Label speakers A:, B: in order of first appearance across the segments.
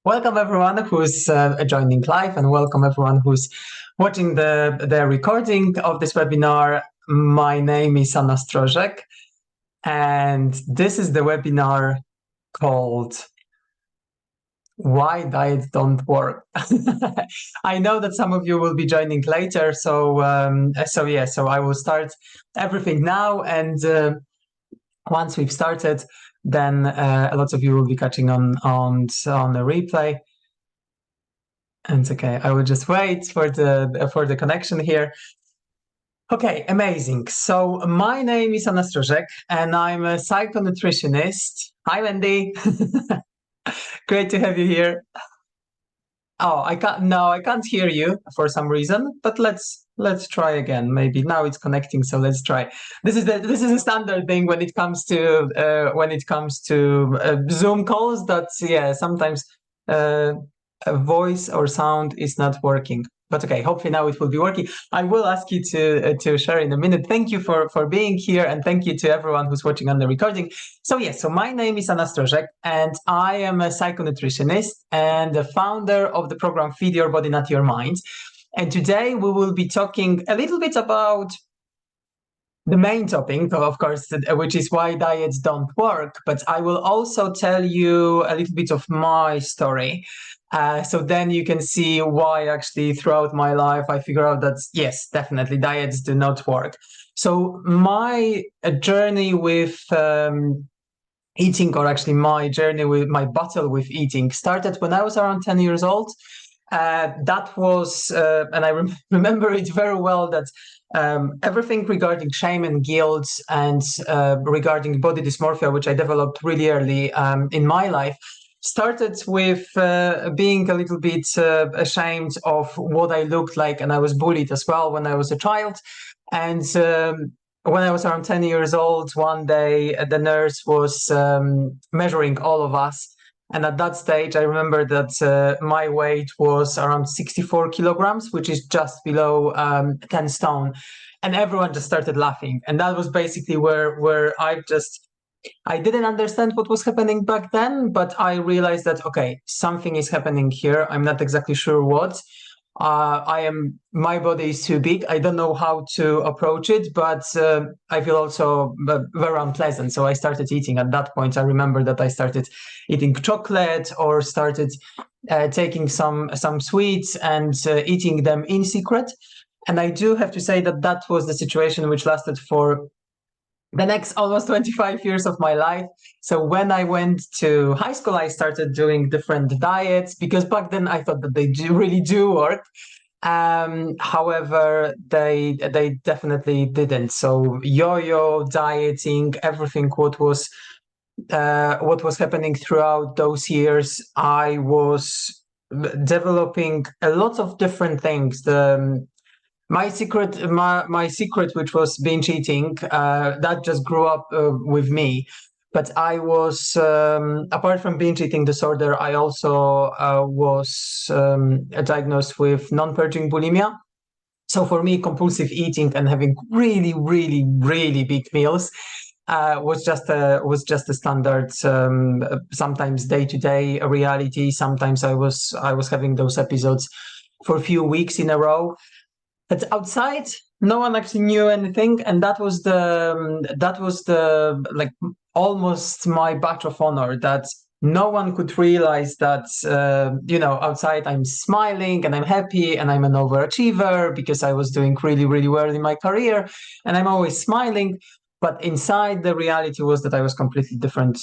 A: Welcome everyone who's joining live, and welcome everyone who's watching the recording of this webinar. My name is Anna Strożek, and this is the webinar called Why Diets Don't Work. I know that some of you will be joining later, so I will start everything now, and once we've started, then a lot of you will be catching on the replay. And it's okay. I will just wait for the connection here. Okay, amazing. So my name is Anna Strożek, and I'm a psychonutritionist. Hi, Wendy. Great to have you here. Oh, I can't hear you for some reason, but let's try again. Maybe now it's connecting, so let's try. This is a standard thing when it comes to Zoom calls. That sometimes a voice or sound is not working. But okay, hopefully now it will be working. I will ask you to share in a minute. Thank you for being here, and thank you to everyone who's watching on the recording. So my name is Anna Strożek, and I am a psychonutritionist and the founder of the program Feed Your Body, Not Your Mind. And today we will be talking a little bit about the main topic, of course, which is why diets don't work. But I will also tell you a little bit of my story. So then you can see why actually throughout my life I figure out that yes, definitely diets do not work. So my journey with eating, or actually my journey with my battle with eating, started when I was around 10 years old. That was, and I remember it very well, that everything regarding shame and guilt and regarding body dysmorphia, which I developed really early in my life, started with being a little bit ashamed of what I looked like, and I was bullied as well when I was a child. And when I was around 10 years old, one day the nurse was measuring all of us. And at that stage, I remember that my weight was around 64 kilograms, which is just below 10 stone. And everyone just started laughing. And that was basically where I didn't understand what was happening back then, but I realized that, okay, something is happening here. I'm not exactly sure what. My body is too big. I don't know how to approach it, but I feel also very unpleasant. So I started eating. At that point, I remember that I started eating chocolate, or started taking some sweets and eating them in secret. And I do have to say that that was the situation which lasted for the next almost 25 years of my life. So when I went to high school, I started doing different diets, because back then I thought that they really do work. However, they definitely didn't. So yo-yo dieting, everything what was happening throughout those years, I was developing a lot of different things. My secret, which was binge eating, that just grew up with me. But I was, apart from binge eating disorder, I also was diagnosed with non-purging bulimia. So for me, compulsive eating and having really, really, really big meals was just a standard, sometimes day-to-day reality. Sometimes I was having those episodes for a few weeks in a row. But outside, no one actually knew anything, and that was the like almost my badge of honor, that no one could realize that outside I'm smiling and I'm happy and I'm an overachiever because I was doing really, really well in my career, and I'm always smiling. But inside, the reality was that I was completely different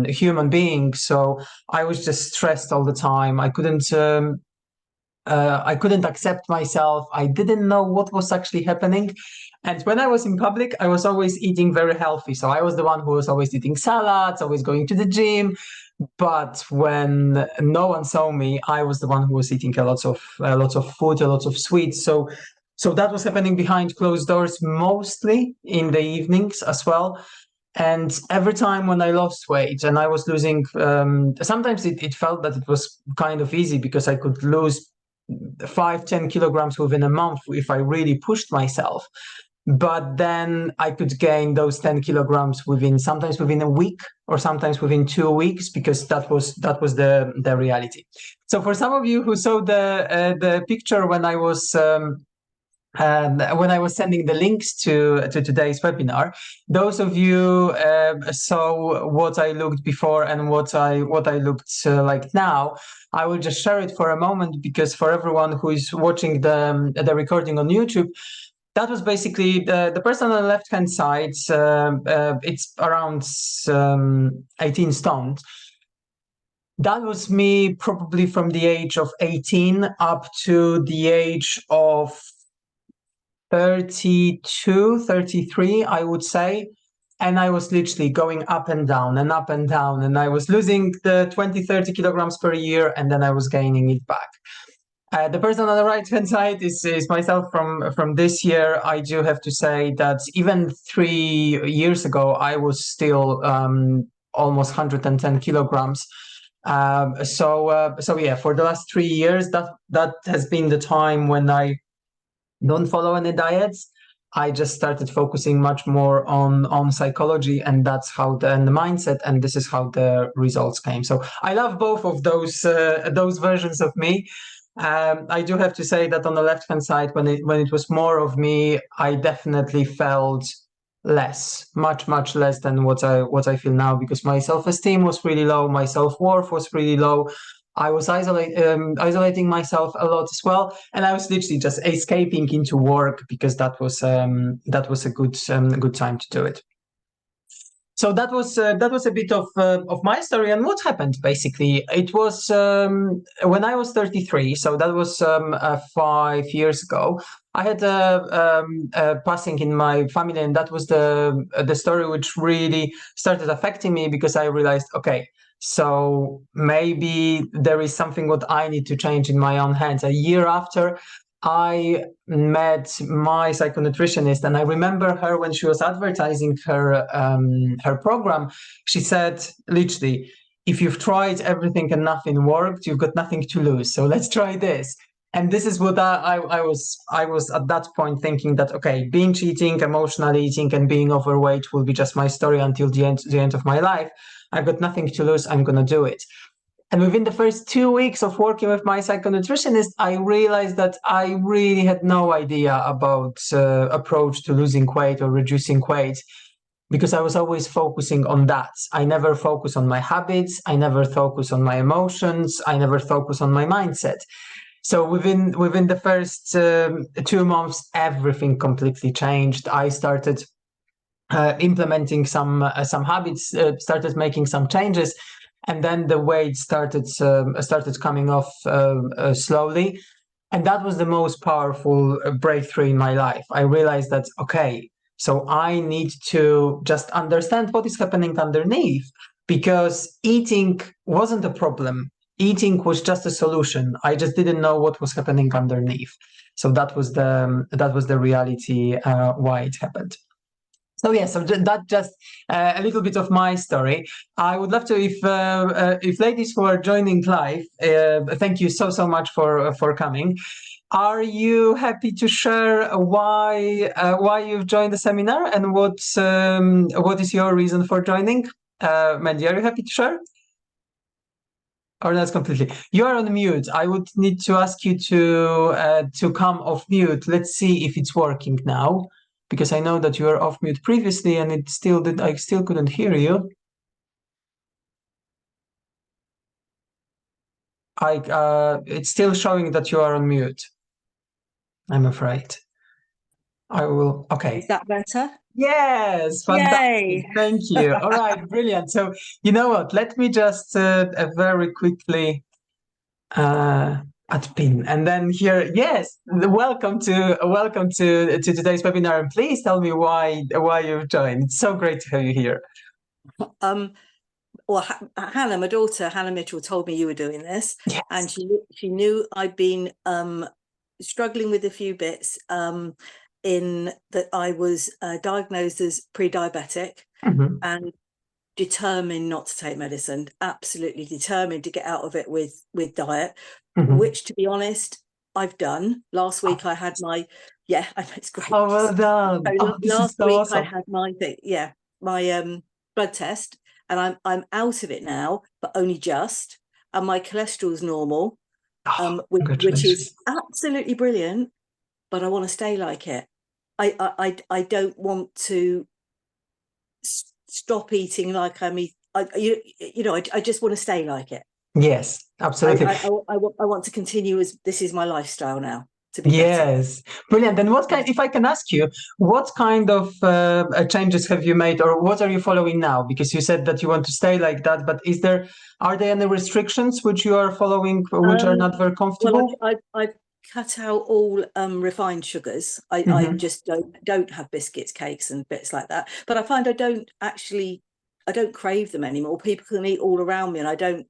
A: human being. So I was just stressed all the time. I couldn't accept myself. I didn't know what was actually happening. And when I was in public, I was always eating very healthy. So I was the one who was always eating salads, always going to the gym. But when no one saw me, I was the one who was eating a lot of food, a lot of sweets. So that was happening behind closed doors, mostly in the evenings as well. And every time when I lost weight and I was losing, sometimes it felt that it was kind of easy, because I could lose 5-10 kilograms within a month if I really pushed myself. but then I could gain those 10 kilograms sometimes within a week or sometimes within 2 weeks, because that was the reality. So for some of you who saw the picture when I was sending the links to today's webinar, those of you saw what I looked before and what I looked like now. I will just share it for a moment, because for everyone who is watching the recording on YouTube, that was basically the person on the left hand side. It's around 18 stone. That was me probably from the age of 18 up to the age of 32, 33, I would say. And I was literally going up and down and up and down. And I was losing the 20, 30 kilograms per year, and then I was gaining it back. The person on the right-hand side is myself from this year. I do have to say that even 3 years ago, I was still almost 110 kilograms. So yeah, for the last 3 years, that has been the time when I don't follow any diets. I just started focusing much more on psychology, and that's how the mindset, and this is how the results came. So I love both of those versions of me. I do have to say that on the left-hand side, when it was more of me, I definitely felt less, much less than what I feel now, because my self-esteem was really low, my self-worth was really low. I was isolating myself a lot as well, and I was literally just escaping into work, because that was a good time to do it. So that was a bit of my story and what happened. Basically, it was when I was 33. So that was 5 years ago. I had a passing in my family, and that was the story which really started affecting me, because I realized, okay, so maybe there is something what I need to change in my own hands. A year after, I met my psychonutritionist, and I remember her when she was advertising her program. She said, literally, if you've tried everything and nothing worked, you've got nothing to lose. So let's try this. And this is what I was at that point thinking, that, okay, binge eating, emotional eating, and being overweight will be just my story until the end of my life. I've got nothing to lose. I'm going to do it. And within the first 2 weeks of working with my psychonutritionist, I realized that I really had no idea about approach to losing weight or reducing weight, because I was always focusing on that. I never focus on my habits. I never focus on my emotions. I never focus on my mindset. So within the first 2 months, everything completely changed. I started implementing some habits, started making some changes. And then the weight started coming off slowly. And that was the most powerful breakthrough in my life. I realized that, okay, so I need to just understand what is happening underneath, because eating wasn't a problem. Eating was just a solution. I just didn't know what was happening underneath. So that was the reality why it happened. So yeah, so that just a little bit of my story. I would love to, if ladies who are joining live, thank you so much for coming. Are you happy to share why you've joined the seminar, and what is your reason for joining? Mandy, are you happy to share? Or that's completely. You are on mute. I would need to ask you to come off mute. Let's see if it's working now, because I know that you were off mute previously, and I still couldn't hear you. It's still showing that you are on mute, I'm afraid. I will. Okay.
B: Is that better?
A: Yes. Fantastic. Yay. Thank you. All right. Brilliant. So you know what? Let me just very quickly at pin, and then here. Yes. Welcome to today's webinar. And please tell me why you've joined. It's so great to have you here.
B: Well, Hannah, my daughter, Hannah Mitchell, told me you were doing this. Yes. And she knew I'd been struggling with a few bits, in that I was diagnosed as pre-diabetic, and determined not to take medicine, absolutely determined to get out of it with diet, which, to be honest, I've done. Last week I had my Yeah, it's great.
A: Oh, well done.
B: So
A: Oh, this is
B: last
A: so
B: week I
A: awesome.
B: had my blood test, and I'm out of it now, but only just. And my cholesterol's normal,
A: Oh,
B: which is
A: congratulations.
B: absolutely brilliant. But I want to stay like it. I don't want to stop eating like I'm eating. I just want to stay like it.
A: Yes, absolutely.
B: I want to continue as this is my lifestyle now, to be better.
A: Yes, brilliant. And what kind, if I can ask you, what kind of changes have you made, or what are you following now? Because you said that you want to stay like that, but are there any restrictions which you are following, which are not very
B: Well,
A: comfortable?
B: I've cut out all refined sugars. I
A: Mm-hmm.
B: just don't have biscuits, cakes, and bits like that. But I find I don't crave them anymore. People can eat all around me, and I don't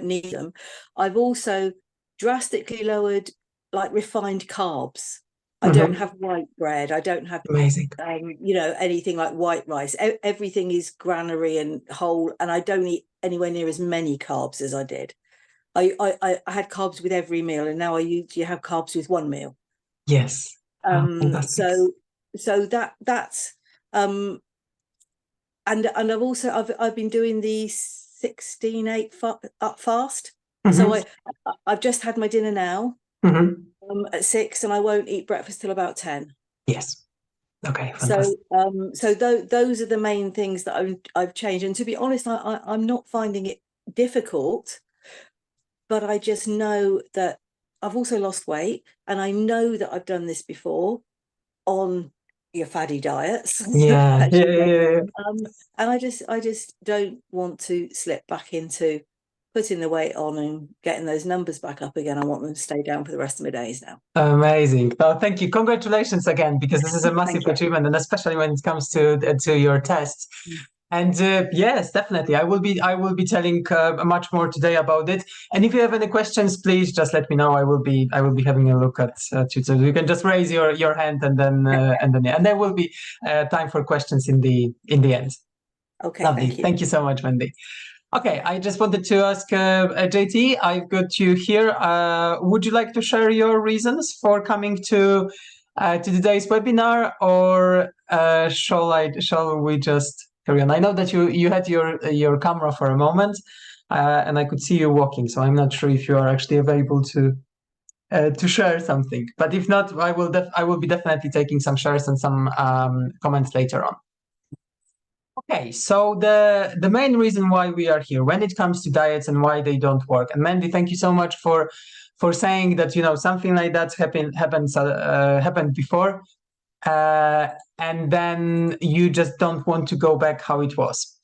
B: need them. I've also drastically lowered like refined carbs. I don't
A: Mm-hmm.
B: have white bread. I don't have
A: Amazing.
B: anything like white rice. Everything is granary and whole, and I don't eat anywhere near as many carbs as I did. I had carbs with every meal, and now I usually have carbs with one meal.
A: Yes. Oh, fantastic.
B: So that's and I've been doing the 16/8 up fast.
A: Mm-hmm.
B: So I've just had my dinner now at 6, and I won't eat breakfast till about 10.
A: Yes. Okay, fantastic.
B: So those are the main things that I've changed. And to be honest, I'm not finding it difficult, but I just know that I've also lost weight, and I know that I've done this before on your faddy diets.
A: Yeah,
B: as
A: yeah,
B: you
A: yeah,
B: know.
A: yeah.
B: And I just don't want to slip back into putting the weight on and getting those numbers back up again. I want them to stay down for the rest of my days now.
A: Amazing. Oh, thank you. Congratulations again, because this is a massive achievement, and especially when it comes to your tests. And yes, definitely, I will be telling much more today about it. And if you have any questions, please just let me know. I will be having a look at you. So you can just raise your hand, and then there will be time for questions in the end.
B: Okay,
A: Lovely.
B: thank you.
A: Thank you so much, Wendy. Okay, I just wanted to ask JT, I've got you here. Would you like to share your reasons for coming to today's webinar, or shall we just carry on? I know that you had your camera for a moment, and I could see you walking, so I'm not sure if you are actually available to share something. But if not, I will be definitely taking some shares and some comments later on. Okay, so the main reason why we are here when it comes to diets and why they don't work. And Mandy, thank you so much for saying that something like that happened before, and then you just don't want to go back how it was.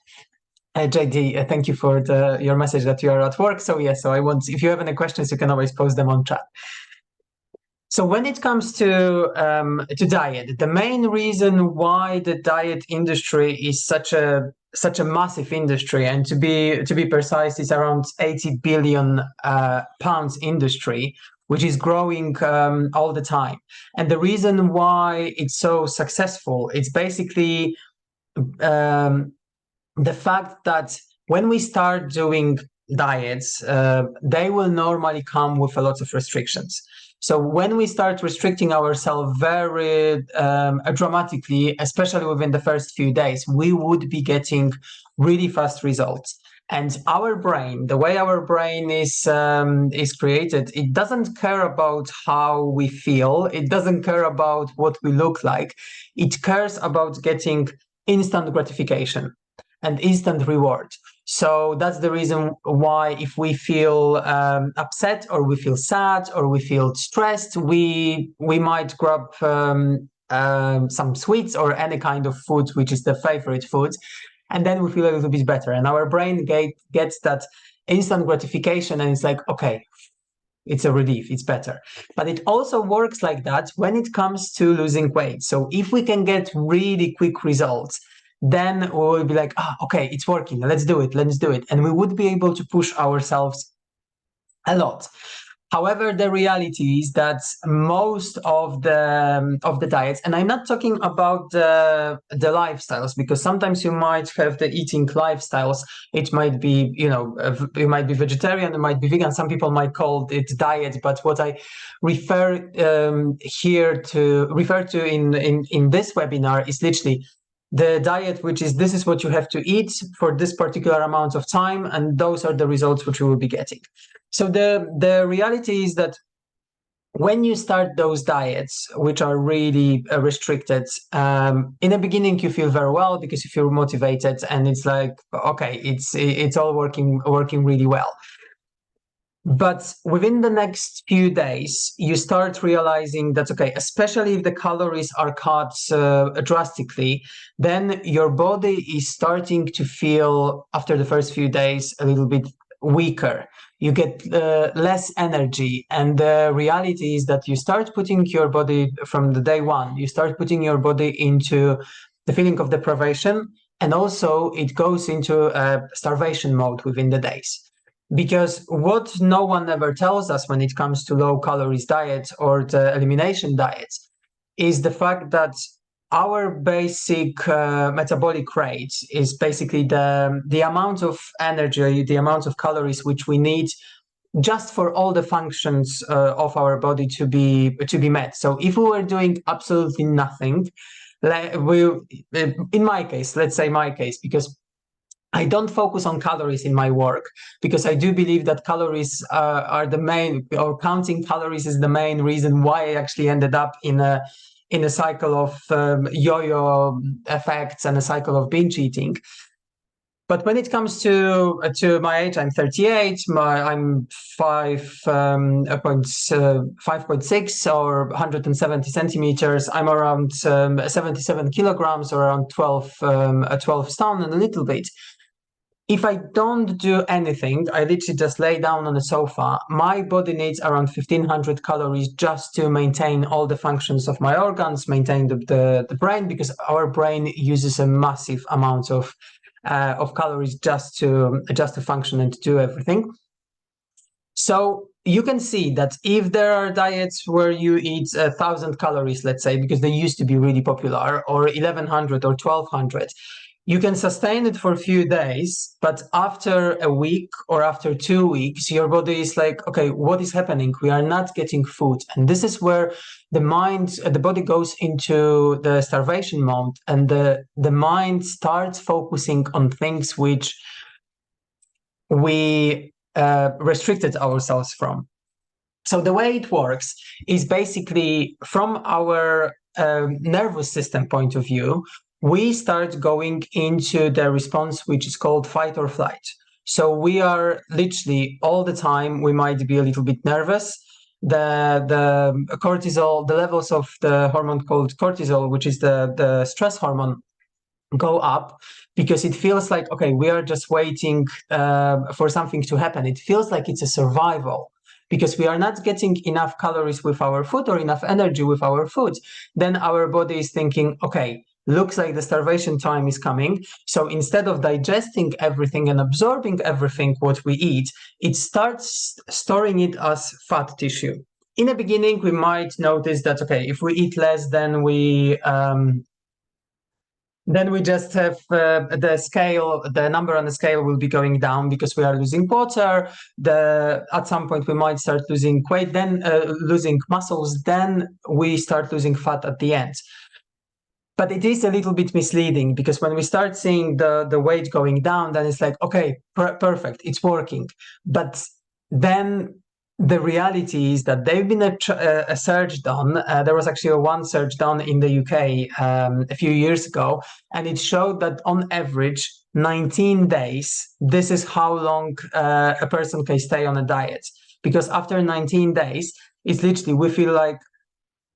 A: JD, thank you for your message that you are at work. So yes, so if you have any questions, you can always post them on chat. So when it comes to diet, the main reason why the diet industry is such a massive industry, and to be precise, it's around 80 billion pounds industry, which is growing all the time. And the reason why it's so successful, it's basically the fact that when we start doing diets, they will normally come with a lot of restrictions. So when we start restricting ourselves very dramatically, especially within the first few days, we would be getting really fast results. And our brain, the way our brain is created, it doesn't care about how we feel. It doesn't care about what we look like. It cares about getting instant gratification and instant reward. So that's the reason why if we feel upset, or we feel sad, or we feel stressed, we might grab some sweets or any kind of food which is the favorite food, and then we feel a little bit better, and our brain gets that instant gratification, and it's like, okay, it's a relief, it's better. But it also works like that when it comes to losing weight. So if we can get really quick results, then we will be like, okay, it's working, let's do it. And we would be able to push ourselves a lot. However, the reality is that most of the diets, and I'm not talking about the lifestyles, because sometimes you might have the eating lifestyles. It might be, you might be vegetarian, you might be vegan. Some people might call it diet, but what I refer to in this webinar is literally the diet, which is this is what you have to eat for this particular amount of time, and those are the results which you will be getting. So the reality is that when you start those diets, which are really restricted, in the beginning you feel very well because you feel motivated, and it's like, okay, it's all working really well. But within the next few days, you start realizing that, okay, especially if the calories are cut drastically, then your body is starting to feel, after the first few days, a little bit weaker. You get less energy. And the reality is that you start putting your body, from the day one, you start putting your body into the feeling of deprivation. And also it goes into a starvation mode within the days. Because what no one ever tells us when it comes to low calories diets or the elimination diets is the fact that our basic metabolic rate is basically the amount of energy, the amount of calories which we need just for all the functions of our body to be met. So if we were doing absolutely nothing, in my case, let's say my case, because I don't focus on calories in my work, because I do believe that calories are the main, or counting calories is the main reason why I actually ended up in a cycle of yo-yo effects and a cycle of binge eating. But when it comes to my age, I'm 38. I'm 5.6 or 170 centimeters. I'm around 77 kilograms, or around 12 stone and a little bit. If I don't do anything, I literally just lay down on the sofa, my body needs around 1,500 calories just to maintain all the functions of my organs, maintain the brain, because our brain uses a massive amount of calories just to function and to do everything. So you can see that if there are diets where you eat 1,000 calories, let's say, because they used to be really popular, or 1,100 or 1,200, you can sustain it for a few days, but after a week or after 2 weeks, your body is like, okay, what is happening? We are not getting food. And this is where the body goes into the starvation mode, and the mind starts focusing on things which we restricted ourselves from. So the way it works is basically, from our nervous system point of view, we start going into the response which is called fight or flight. So we are literally all the time, we might be a little bit nervous. The cortisol, the levels of the hormone called cortisol, which is the stress hormone, go up, because it feels like, okay, we are just waiting for something to happen. It feels like it's a survival, because we are not getting enough calories with our food, or enough energy with our food. Then our body is thinking, okay, looks like the starvation time is coming. So instead of digesting everything and absorbing everything what we eat, it starts storing it as fat tissue. In the beginning, we might notice that, okay, if we eat less, then we just have the number on the scale will be going down, because we are losing water. At some point we might start losing weight, then losing muscles, then we start losing fat at the end. But it is a little bit misleading, because when we start seeing the weight going down, then it's like, okay, perfect, it's working. But then the reality is that they've been a search done. There was actually one search done in the UK a few years ago, and it showed that on average, 19 days, this is how long a person can stay on a diet. Because after 19 days, it's literally, we feel like,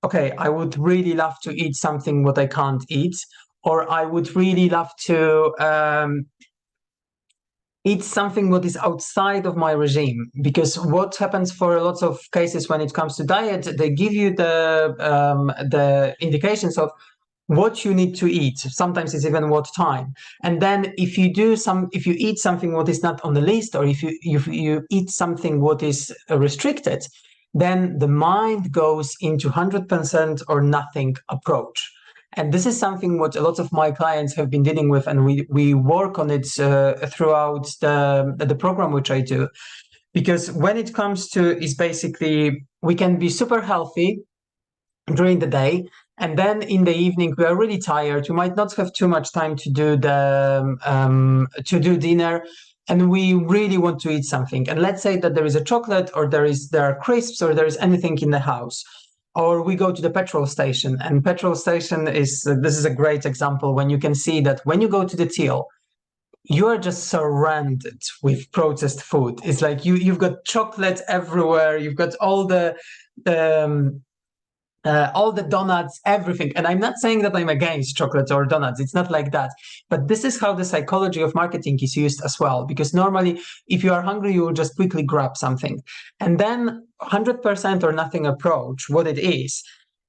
A: okay, I would really love to eat something what I can't eat, or I would really love to eat something what is outside of my regime. Because what happens for lots of cases when it comes to diet, they give you the indications of, what you need to eat. Sometimes it's even what time. And then if you eat something what is not on the list, or if you eat something what is restricted, then the mind goes into 100% or nothing approach. And this is something what a lot of my clients have been dealing with, and we work on it throughout the program which I do. Because when it comes to, is basically, we can be super healthy during the day, and then in the evening we are really tired. We might not have too much time to do dinner, and we really want to eat something. And let's say that there is a chocolate, or there are crisps, or there is anything in the house. Or we go to the petrol station, and petrol station this is a great example, when you can see that when you go to the till, you are just surrounded with processed food. It's like you've got chocolate everywhere. You've got all the donuts, everything. And I'm not saying that I'm against chocolate or donuts. It's not like that. But this is how the psychology of marketing is used as well. Because normally, if you are hungry, you will just quickly grab something. And then 100% or nothing approach, what it is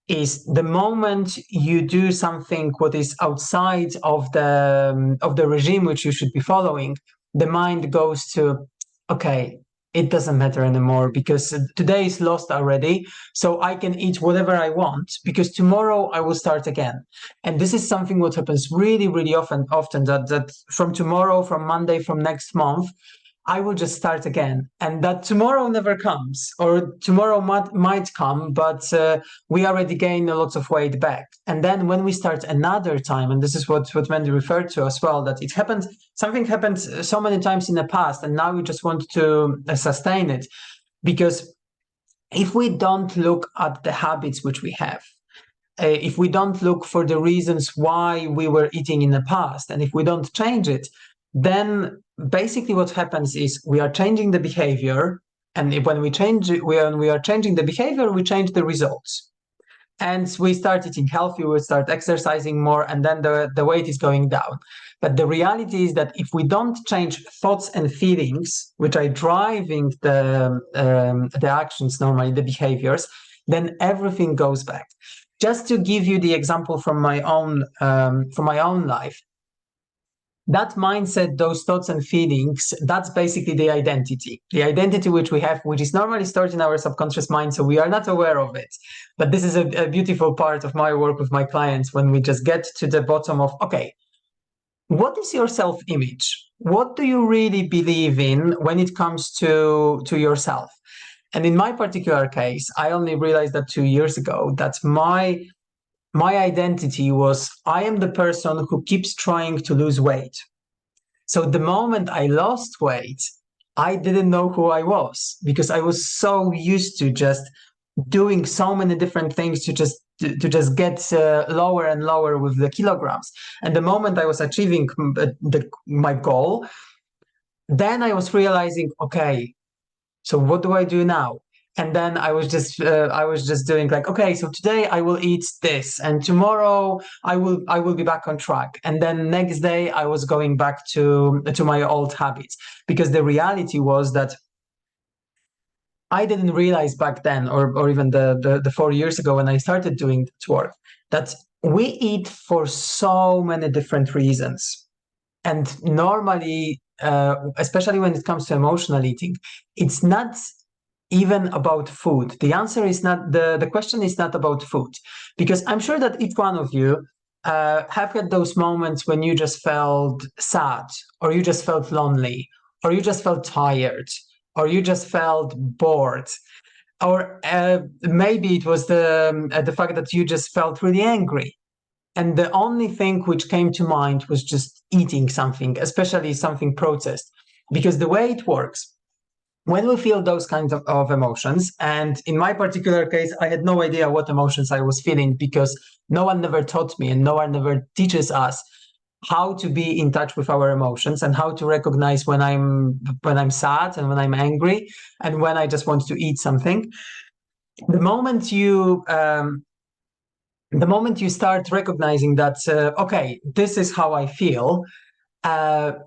A: the moment you do something what is outside of the regime which you should be following, the mind goes to, okay, it doesn't matter anymore, because today is lost already, so I can eat whatever I want, because tomorrow I will start again. And this is something what happens really, really often that from tomorrow, from Monday, from next month, I will just start again. And that tomorrow never comes, or tomorrow might come, but we already gain a lot of weight back. And then when we start another time, and this is what Mandy referred to as well, that something happened so many times in the past, and now we just want to sustain it. Because if we don't look at the habits which we have, if we don't look for the reasons why we were eating in the past, and if we don't change it, then basically what happens is we are changing the behavior. And when we are changing the behavior, we change the results. And we start eating healthy, we start exercising more, and then the weight is going down. But the reality is that if we don't change thoughts and feelings, which are driving the actions, normally the behaviors, then everything goes back. Just to give you the example from my own life, that mindset, those thoughts and feelings, that's basically the identity which we have, which is normally stored in our subconscious mind, so we are not aware of it. But this is a beautiful part of my work with my clients, when we just get to the bottom of, okay, what is your self-image? What do you really believe in when it comes to yourself? And in my particular case, I only realized that 2 years ago, that my identity was, I am the person who keeps trying to lose weight. So the moment I lost weight, I didn't know who I was, because I was so used to just doing so many different things to just get lower and lower with the kilograms. And the moment I was achieving my goal, then I was realizing, okay, so what do I do now? And then I was just doing like, okay, so today I will eat this, and tomorrow I will be back on track. And then next day I was going back to my old habits, because the reality was that I didn't realize back then, or even the 4 years ago when I started doing this work, that we eat for so many different reasons. And normally, especially when it comes to emotional eating, it's not even about food. The answer is not, the question is not about food, because I'm sure that each one of you have had those moments when you just felt sad, or you just felt lonely, or you just felt tired, or you just felt bored, or maybe it was the fact that you just felt really angry. And the only thing which came to mind was just eating something, especially something processed. Because the way it works, when we feel those kinds of emotions, and in my particular case, I had no idea what emotions I was feeling, because no one never taught me, and no one never teaches us how to be in touch with our emotions, and how to recognize when I'm sad, and when I'm angry, and when I just want to eat something. The moment you start recognizing that, okay, this is how I feel,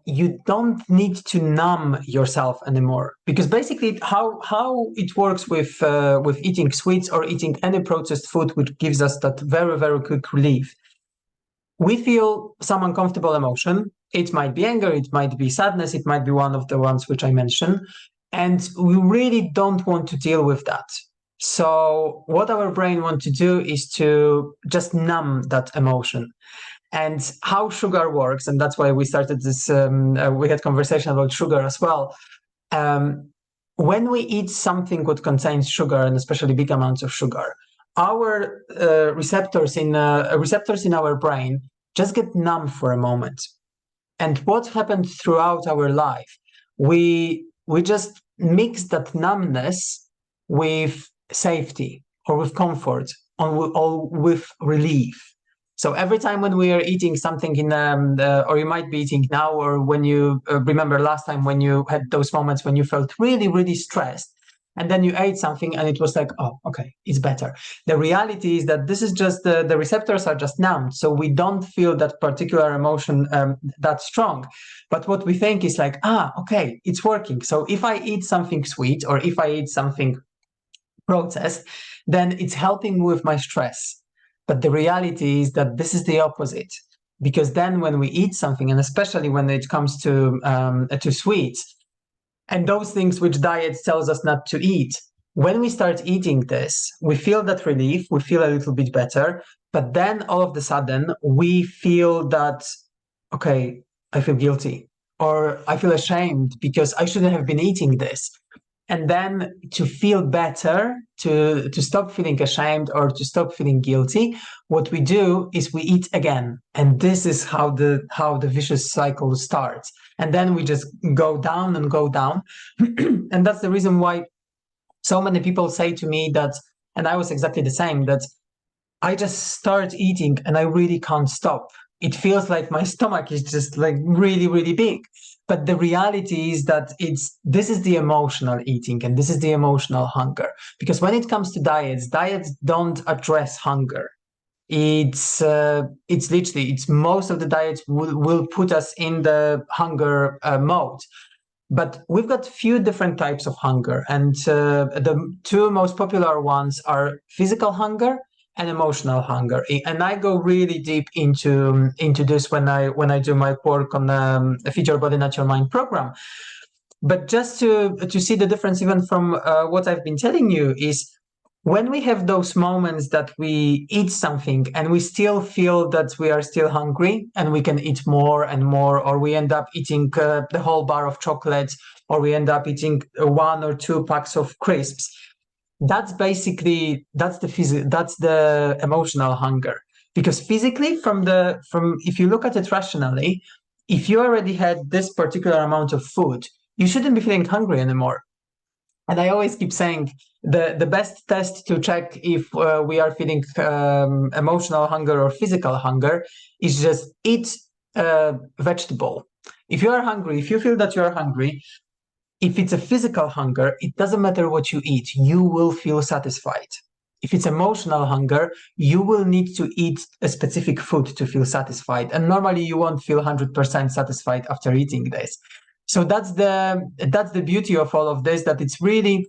A: you don't need to numb yourself anymore. Because basically how it works with eating sweets or eating any processed food which gives us that very, very quick relief, we feel some uncomfortable emotion. It might be anger, it might be sadness, it might be one of the ones which I mentioned. And we really don't want to deal with that. So what our brain wants to do is to just numb that emotion. And how sugar works, and that's why we started this, we had conversation about sugar as well. When we eat something that contains sugar, and especially big amounts of sugar, our receptors in our brain just get numb for a moment. And what happened throughout our life, we just mix that numbness with safety or with comfort or with relief. So every time when we are eating something or you might be eating now, or when you remember last time when you had those moments when you felt really, really stressed, and then you ate something and it was like, oh, okay, it's better. The reality is that this is just the receptors are just numbed. So we don't feel that particular emotion that strong. But what we think is like, okay, it's working. So if I eat something sweet or if I eat something processed, then it's helping with my stress. But the reality is that this is the opposite. Because then when we eat something, and especially when it comes to sweets, and those things which diet tells us not to eat, when we start eating this, we feel that relief, we feel a little bit better, but then all of a sudden we feel that, okay, I feel guilty, or I feel ashamed because I shouldn't have been eating this. And then to feel better, to stop feeling ashamed or to stop feeling guilty, what we do is we eat again. And this is how the vicious cycle starts. And then we just go down and go down. And that's the reason why so many people say to me that, and I was exactly the same, that I just start eating and I really can't stop. It feels like my stomach is just like really, really big. But the reality is that this is the emotional eating and this is the emotional hunger. Because when it comes to diets don't address hunger. It's literally, most of the diets will put us in the hunger mode. But we've got few different types of hunger. And the two most popular ones are physical hunger and emotional hunger. And I go really deep into this when I do my work on the Feed Your Body, Not Your Mind program. But just to see the difference even from what I've been telling you is when we have those moments that we eat something and we still feel that we are still hungry and we can eat more and more, or we end up eating the whole bar of chocolate, or we end up eating 1 or 2 packs of crisps, that's the emotional hunger. Because physically, if you look at it rationally, if you already had this particular amount of food, you shouldn't be feeling hungry anymore. And I always keep saying the best test to check if we are feeling emotional hunger or physical hunger is just eat vegetable. If you are hungry, if you feel that you are hungry, if it's a physical hunger, it doesn't matter what you eat, you will feel satisfied. If it's emotional hunger, you will need to eat a specific food to feel satisfied. And normally you won't feel 100% satisfied after eating this. So that's the beauty of all of this, that it's really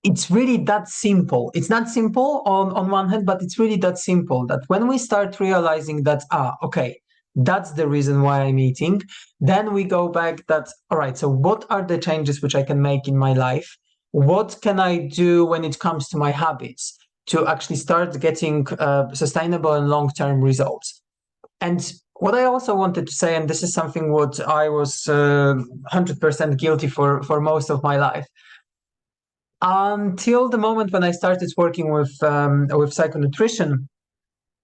A: that simple. It's not simple on one hand, but it's really that simple that when we start realizing that, okay, that's the reason why I'm eating, then we go back that, all right, so what are the changes which I can make in my life? What can I do when it comes to my habits to actually start getting sustainable and long-term results? And what I also wanted to say, and this is something what I was 100% guilty for most of my life, until the moment when I started working with psychonutrition,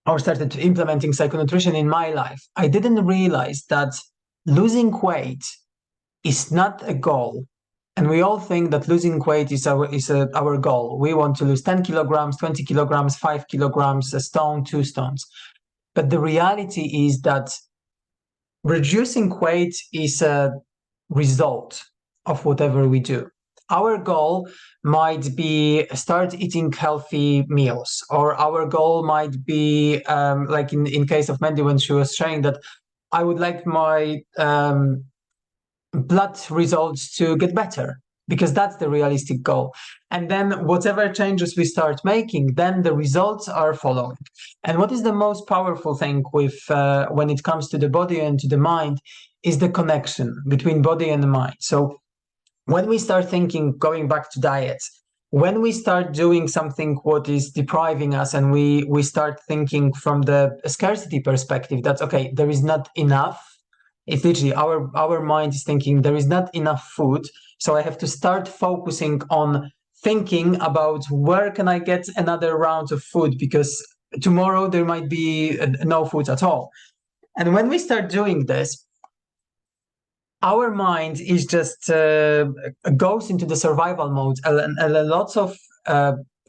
A: or started implementing psychonutrition in my life, I didn't realize that losing weight is not a goal. And we all think that losing weight is our goal. We want to lose 10 kilograms, 20 kilograms, 5 kilograms, a stone, 2 stones. But the reality is that reducing weight is a result of whatever we do. Our goal might be start eating healthy meals, or our goal might be like in case of Mandy when she was saying that I would like my blood results to get better. because that's the realistic goal. And then whatever changes we start making, then the results are following. And what is the most powerful thing with when it comes to the body and to the mind is the connection between body and the mind. So when we start thinking, going back to diets, when we start doing something what is depriving us, and we start thinking from the scarcity perspective, that's okay, there is not enough. It's literally our mind is thinking there is not enough food. So I have to start focusing on thinking about where can I get another round of food, because tomorrow there might be no food at all. And when we start doing this, our mind is just goes into the survival mode, and lots of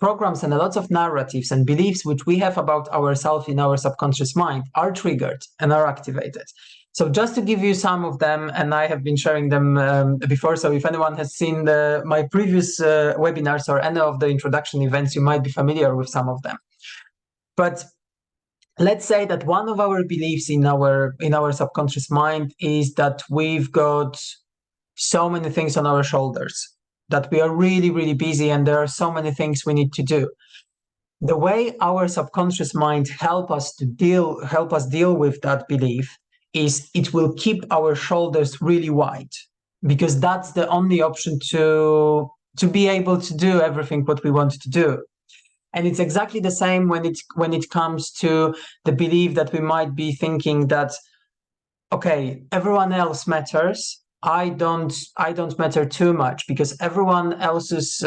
A: programs and lots of narratives and beliefs which we have about ourselves in our subconscious mind are triggered and are activated. So just to give you some of them, and I have been sharing them before, so if anyone has seen my previous webinars or any of the introduction events, you might be familiar with some of them. But let's say that one of our beliefs in our subconscious mind is that we've got so many things on our shoulders, that we are really, really busy and there are so many things we need to do. The way our subconscious mind help us deal with that belief is it will keep our shoulders really wide, because that's the only option to be able to do everything what we want to do. And it's exactly the same when it comes to the belief that we might be thinking that, okay, everyone else matters. I don't matter too much, because everyone else's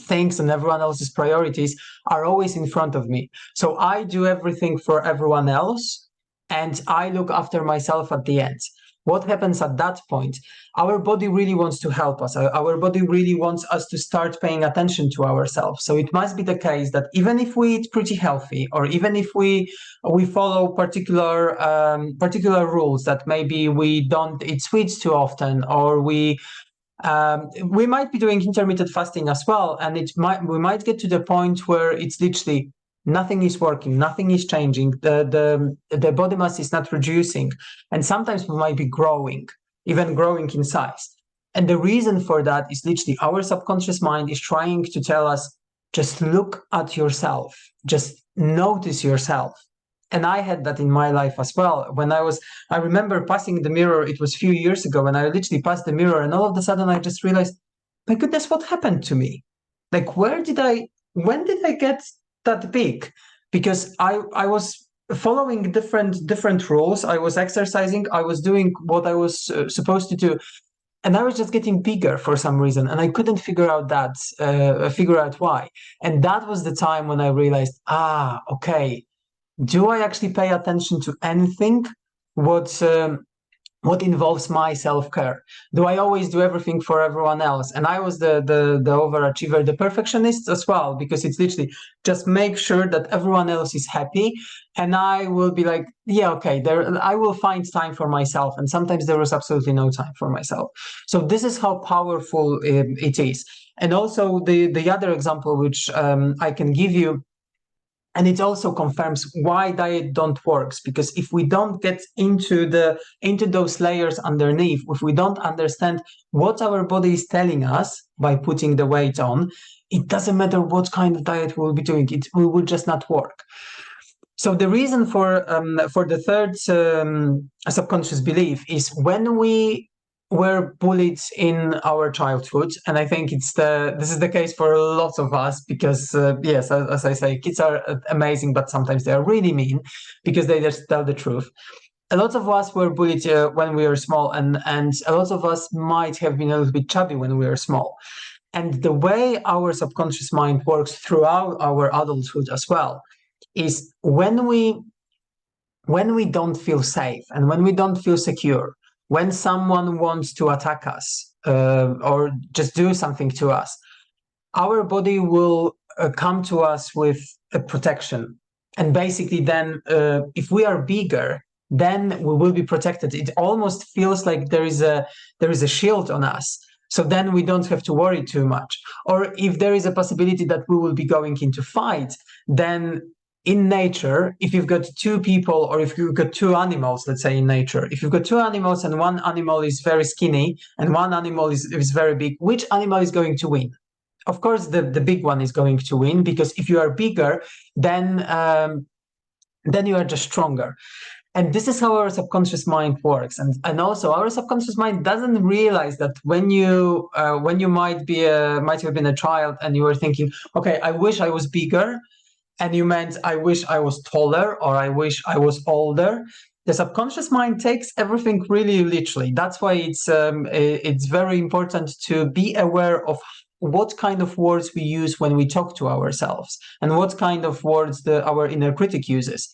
A: things and everyone else's priorities are always in front of me. So I do everything for everyone else, and I look after myself at the end. What happens at that point? Our body really wants to help us. Our body really wants us to start paying attention to ourselves. So it must be the case that even if we eat pretty healthy, or even if we follow particular rules, that maybe we don't eat sweets too often, or we might be doing intermittent fasting as well, and we might get to the point where it's literally nothing is working, nothing is changing, the body mass is not reducing, and sometimes we might be growing in size. And the reason for that is literally our subconscious mind is trying to tell us, just look at yourself, just notice yourself. And I had that in my life as well. I remember passing the mirror, it was a few years ago, and I literally passed the mirror, and all of a sudden I just realized, my goodness, what happened to me? Like, when did I get that big? Because I was following different rules. I was exercising, I was doing what I was supposed to do, and I was just getting bigger for some reason, and I couldn't figure out why. And that was the time when I realized, okay, do I actually pay attention to anything what involves my self-care? Do I always do everything for everyone else? And I was the overachiever, the perfectionist as well, because it's literally just make sure that everyone else is happy, and I will be like, yeah, okay, I will find time for myself. And sometimes there was absolutely no time for myself. So this is how powerful it is. And also the other example which I can give you, and it also confirms why diet don't works, because if we don't get into those layers underneath, if we don't understand what our body is telling us by putting the weight on, it doesn't matter what kind of diet we'll be doing, it will just not work. So the reason for the third subconscious belief is when we were bullied in our childhood, and I think this is the case for lots of us, because yes, as I say, kids are amazing, but sometimes they are really mean because they just tell the truth. A lot of us were bullied when we were small, and a lot of us might have been a little bit chubby when we were small. And the way our subconscious mind works throughout our adulthood as well is when we don't feel safe and when we don't feel secure, when someone wants to attack us or just do something to us, our body will come to us with a protection. And basically then if we are bigger, then we will be protected. It almost feels like there is a shield on us. So then we don't have to worry too much. Or if there is a possibility that we will be going into fight, then in nature, if you've got two people or if you've got two animals, let's say in nature, if you've got two animals and one animal is very skinny and one animal is very big, which animal is going to win? Of course, the big one is going to win, because if you are bigger, then you are just stronger. And this is how our subconscious mind works. And also our subconscious mind doesn't realize that when you might have been a child and you were thinking, okay, I wish I was bigger, and you meant I wish I was taller or I wish I was older. The subconscious mind takes everything really literally. That's why it's very important to be aware of what kind of words we use when we talk to ourselves and what kind of words our inner critic uses.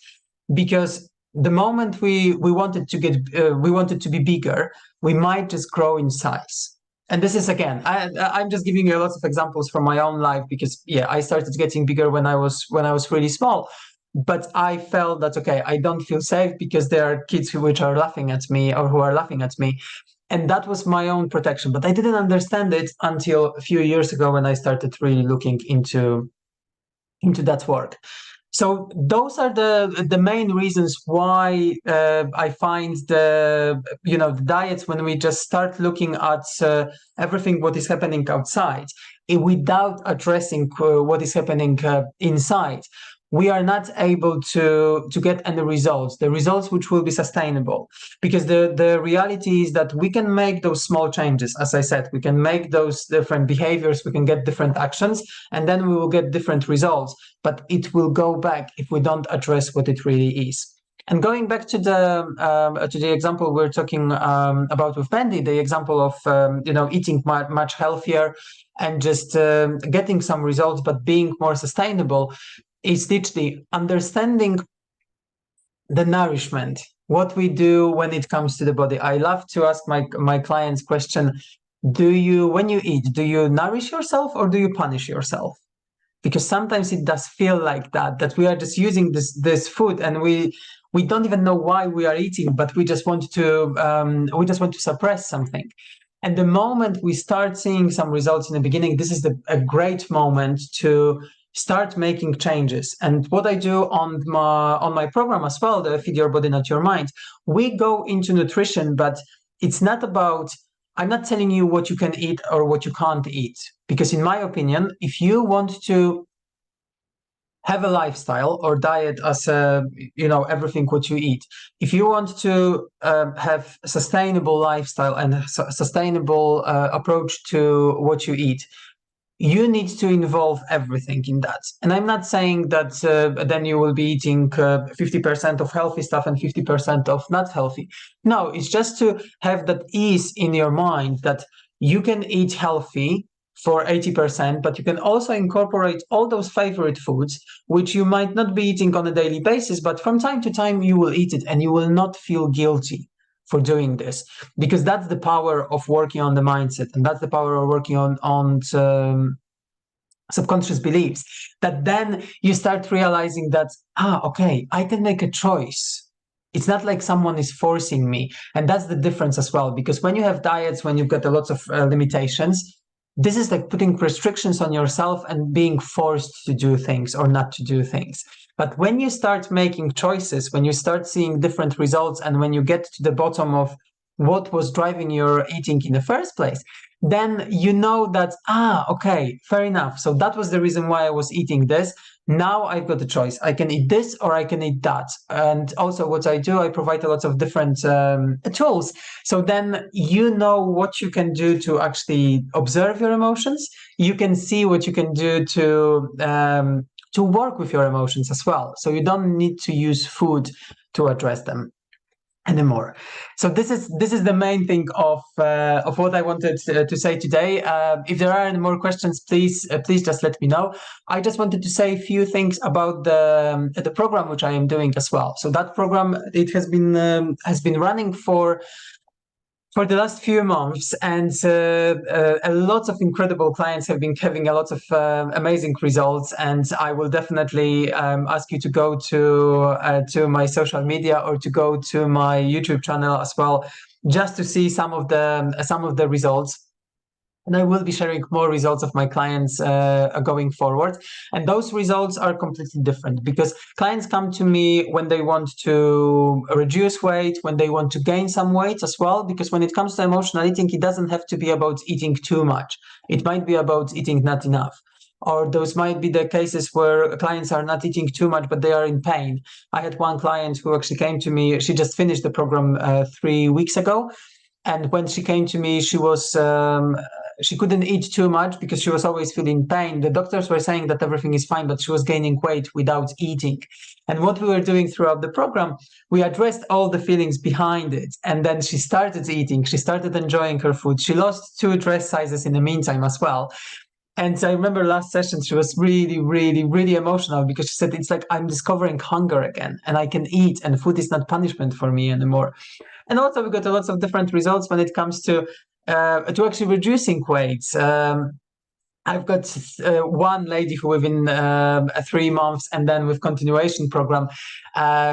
A: Because the moment we wanted to be bigger, we might just grow in size. And this is, again, I'm just giving you lots of examples from my own life, because I started getting bigger when I was really small. But I felt that, okay, I don't feel safe because there are kids who are laughing at me or who are laughing at me. And that was my own protection. But I didn't understand it until a few years ago when I started really looking into that work. So those are the main reasons why I find the diets, when we just start looking at everything what is happening outside without addressing what is happening inside, we are not able to get any results, the results which will be sustainable. Because the reality is that we can make those small changes. As I said, we can make those different behaviors, we can get different actions, and then we will get different results. But it will go back if we don't address what it really is. And going back to the example we're talking about with Bendy, the example of eating much healthier and just getting some results, but being more sustainable, is literally understanding the nourishment, what we do when it comes to the body. I love to ask my clients question: when you eat, do you nourish yourself or do you punish yourself? Because sometimes it does feel like that we are just using this food and we don't even know why we are eating, but we just want to suppress something. And the moment we start seeing some results in the beginning, this is a great moment to start making changes. And what I do on my program as well, the Feed Your Body, Not Your Mind, we go into nutrition, but it's not about, I'm not telling you what you can eat or what you can't eat. Because in my opinion, if you want to have a lifestyle or diet as everything what you eat, if you want to have a sustainable lifestyle and a sustainable approach to what you eat, you need to involve everything in that. And I'm not saying that then you will be eating 50% of healthy stuff and 50% of not healthy. No, it's just to have that ease in your mind that you can eat healthy for 80%, but you can also incorporate all those favorite foods, which you might not be eating on a daily basis, but from time to time you will eat it and you will not feel guilty for doing this, because that's the power of working on the mindset, and that's the power of working on subconscious beliefs, that then you start realizing that, okay, I can make a choice. It's not like someone is forcing me. And that's the difference as well, because when you have diets, when you've got a lot of limitations, this is like putting restrictions on yourself and being forced to do things or not to do things. But when you start making choices, when you start seeing different results, and when you get to the bottom of what was driving your eating in the first place, then you know that, okay, fair enough. So that was the reason why I was eating this. Now I've got a choice. I can eat this or I can eat that. And also what I do, I provide a lot of different tools. So then you know what you can do to actually observe your emotions. You can see what you can do to work with your emotions as well. So you don't need to use food to address them anymore. So this is the main thing of what I wanted to say today. If there are any more questions, please just let me know. I just wanted to say a few things about the program which I am doing as well. So that program, it has been running for the last few months, and a lot of incredible clients have been having a lot of amazing results. And I will definitely ask you to go to my social media or to go to my YouTube channel as well, just to see some of the results. And I will be sharing more results of my clients going forward. And those results are completely different because clients come to me when they want to reduce weight, when they want to gain some weight as well. Because when it comes to emotional eating, it doesn't have to be about eating too much. It might be about eating not enough. Or those might be the cases where clients are not eating too much, but they are in pain. I had one client who actually came to me. She just finished the program 3 weeks ago. And when she came to me, she couldn't eat too much because she was always feeling pain. The doctors were saying that everything is fine, but she was gaining weight without eating. And what we were doing throughout the program, we addressed all the feelings behind it. And then she started eating. She started enjoying her food. She lost 2 dress sizes in the meantime as well. And I remember last session, she was really, really, really emotional because she said, it's like I'm discovering hunger again and I can eat and food is not punishment for me anymore. And also we got a lot of different results when it comes to actually reducing weight. I've got one lady who within 3 months and then with continuation program,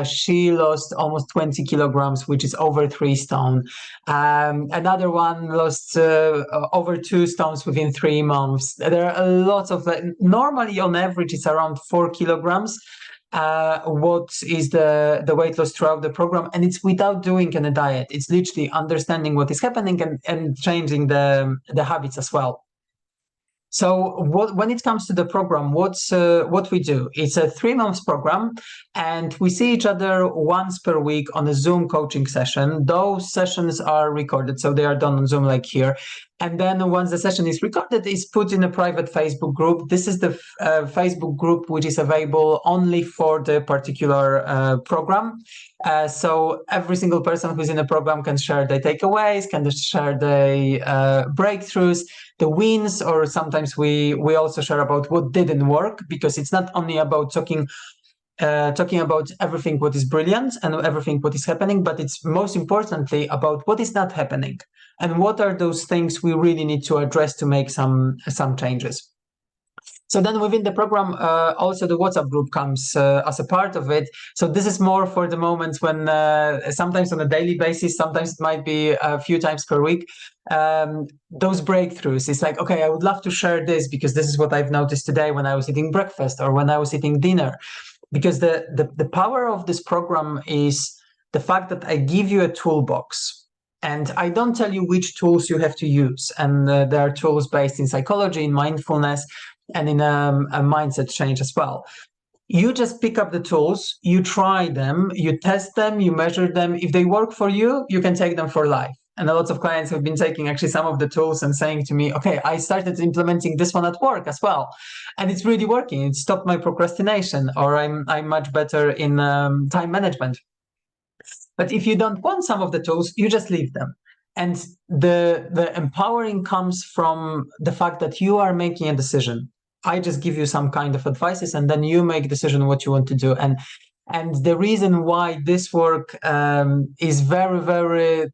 A: she lost almost 20 kilograms, which is over 3 stone. Another one lost over 2 stones within 3 months. There are a lot of, normally on average, it's around 4 kilograms. What is the weight loss throughout the program, and it's without doing any diet. It's literally understanding what is happening and changing the habits as well. So when it comes to the program, what we do, it's a 3 months program, and we see each other once per week on a Zoom coaching session. Those sessions are recorded, so they are done on Zoom like here. And then once the session is recorded, it's put in a private Facebook group. This is the Facebook group which is available only for the particular program. So every single person who's in the program can share their takeaways, can share their breakthroughs, the wins, or sometimes we also share about what didn't work, because it's not only about talking about everything what is brilliant and everything what is happening, but it's most importantly about what is not happening and what are those things we really need to address to make some changes. So then within the program, also the WhatsApp group comes as a part of it. So this is more for the moments when sometimes on a daily basis, sometimes it might be a few times per week. Those breakthroughs, it's like, okay, I would love to share this because this is what I've noticed today when I was eating breakfast or when I was eating dinner. Because the power of this program is the fact that I give you a toolbox. And I don't tell you which tools you have to use. And there are tools based in psychology, in mindfulness, and in a mindset change as well. You just pick up the tools, you try them, you test them, you measure them. If they work for you, you can take them for life. And a lot of clients have been taking actually some of the tools and saying to me, okay, I started implementing this one at work as well. And it's really working. It stopped my procrastination, or I'm much better in time management. But if you don't want some of the tools, you just leave them. And the empowering comes from the fact that you are making a decision. I just give you some kind of advices, and then you make a decision what you want to do. And the reason why this work is very, very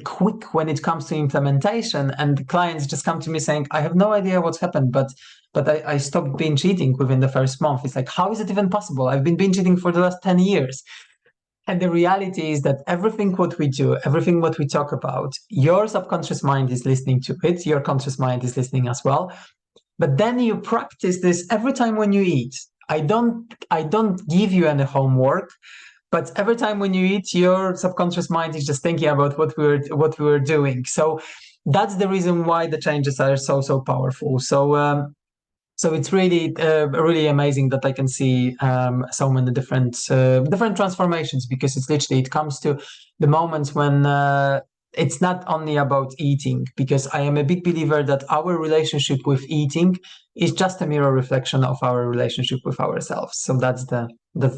A: quick when it comes to implementation, and the clients just come to me saying, I have no idea what's happened, but I stopped binge eating within the first month. It's like, how is it even possible? I've been binge eating for the last 10 years. And the reality is that everything what we do, everything what we talk about, your subconscious mind is listening to it, your conscious mind is listening as well. But then you practice this every time when you eat. I don't give you any homework, but every time when you eat, your subconscious mind is just thinking about what we were doing. So that's the reason why the changes are so powerful. So it's really really amazing that I can see so many different transformations, because it's literally, it comes to the moments when it's not only about eating, because I am a big believer that our relationship with eating is just a mirror reflection of our relationship with ourselves. So that's the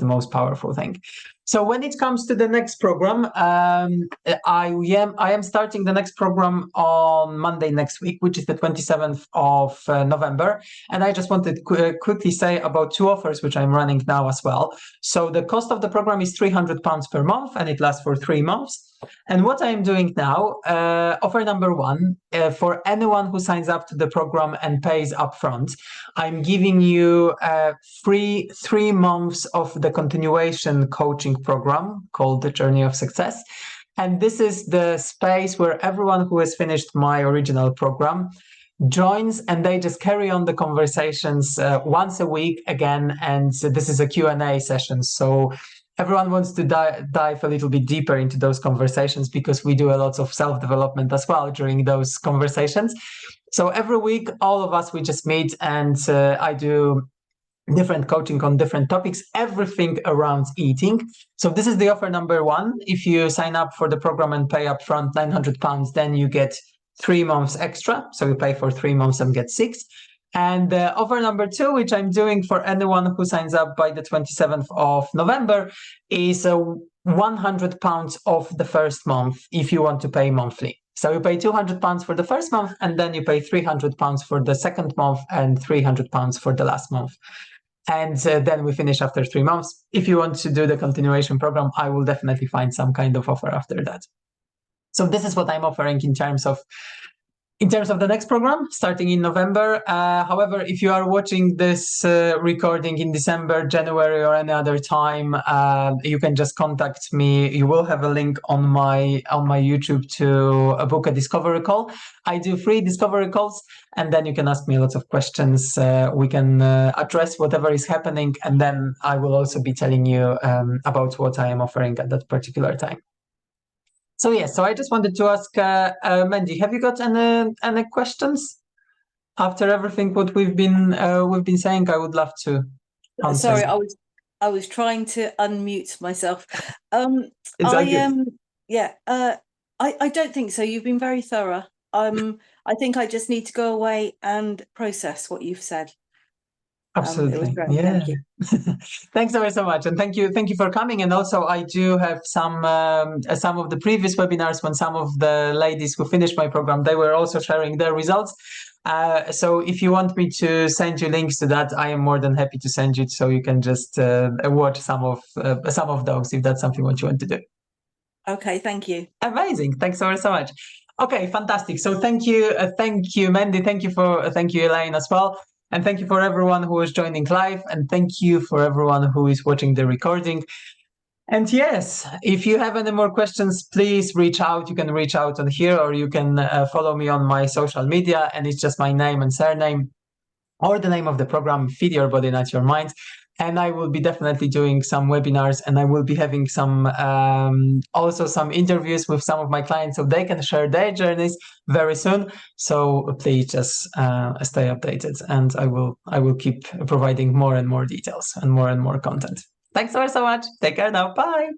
A: most powerful thing. So when it comes to the next program, I am starting the next program on Monday next week, which is the 27th of November. And I just wanted to quickly say about 2 offers, which I'm running now as well. So the cost of the program is £300 per month, and it lasts for 3 months. And what I'm doing now, offer number 1, for anyone who signs up to the program and pays upfront, I'm giving you free 3 months of the continuation coaching program called The Journey of Success. And this is the space where everyone who has finished my original program, joins, and they just carry on the conversations once a week again. And this is a Q&A session. So everyone wants to dive a little bit deeper into those conversations, because we do a lot of self-development as well during those conversations. So every week, all of us, we just meet, and I do different coaching on different topics, everything around eating. So this is the offer number one. If you sign up for the program and pay upfront £900, then you get 3 months extra. So you pay for 3 months and get 6. And offer number two, which I'm doing for anyone who signs up by the 27th of November, is £100 off the first month if you want to pay monthly. So you pay £200 for the first month, and then you pay £300 for the second month and £300 for the last month. And then we finish after 3 months. If you want to do the continuation program, I will definitely find some kind of offer after that. So this is what I'm offering in terms of the next program starting in November. However, if you are watching this recording in December, January, or any other time, you can just contact me. You will have a link on my YouTube to book a discovery call. I do free discovery calls, and then you can ask me lots of questions. We can address whatever is happening, and then I will also be telling you about what I am offering at that particular time. So yes, so I just wanted to ask Mandy, have you got any questions after everything what we've been saying? I would love to answer.
B: Sorry, I was trying to unmute myself.
A: Yeah,
B: I don't think so. You've been very thorough. I think I just need to go away and process what you've said.
A: Absolutely.
B: It was great.
A: Yeah.
B: Thank you.
A: Thanks so much, and thank you for coming. And also, I do have some of the previous webinars when some of the ladies who finished my program, they were also sharing their results. So if you want me to send you links to that, I am more than happy to send you, so you can just watch some of those if that's something what you want to do.
B: Okay, thank you.
A: Amazing. Thanks so much. Okay, fantastic. So thank you, Mandy. Thank you, Elaine, as well. And thank you for everyone who is joining live. And thank you for everyone who is watching the recording. And yes, if you have any more questions, please reach out. You can reach out on here, or you can follow me on my social media. And it's just my name and surname, or the name of the program, Feed Your Body, Not Your Mind. And I will be definitely doing some webinars, and I will be having some also some interviews with some of my clients, so they can share their journeys very soon. So please just stay updated, and I will keep providing more and more details and more content. Thanks so much. Take care now. Bye.